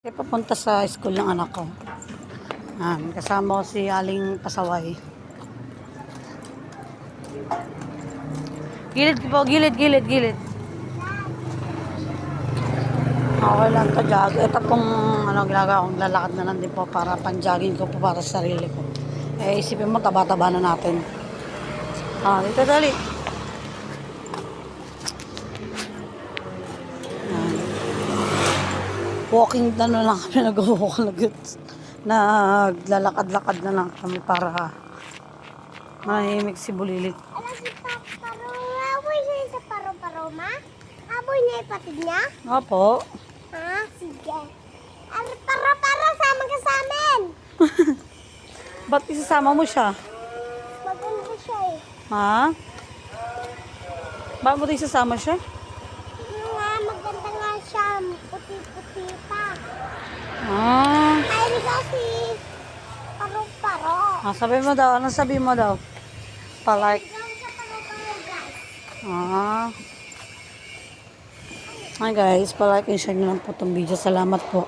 Kaya papunta sa school ng anak ko. Kasama ko si Aling Pasaway. Gilid po, gilid. Okay lang to, jog. Ito pong ginagawa kong lalakad na lang din po para pang-jogging ko po para sa sarili ko. Isipin mo, taba-taba na natin. Dito dali. Walking na lang kami, naglalakad-lakad na lang kami para mahimik si Bulilit. Alam si Paro, aboy siya sa paro-paro, ma? Aboy niya ipatid niya? Opo. Sige. Paro-paro, sama ka sa amin. Ba't isasama mo siya? Maganda siya eh. Ha? Bakit mo isasama siya? Maganda nga siya. Puti-puti pa. Ay, kasi paro-paro. Sabi mo daw. Anong sabi mo daw? Palike. Hanggang sa paro-paro, guys. Hi guys, palike and share nyo lang po itong video. Salamat po.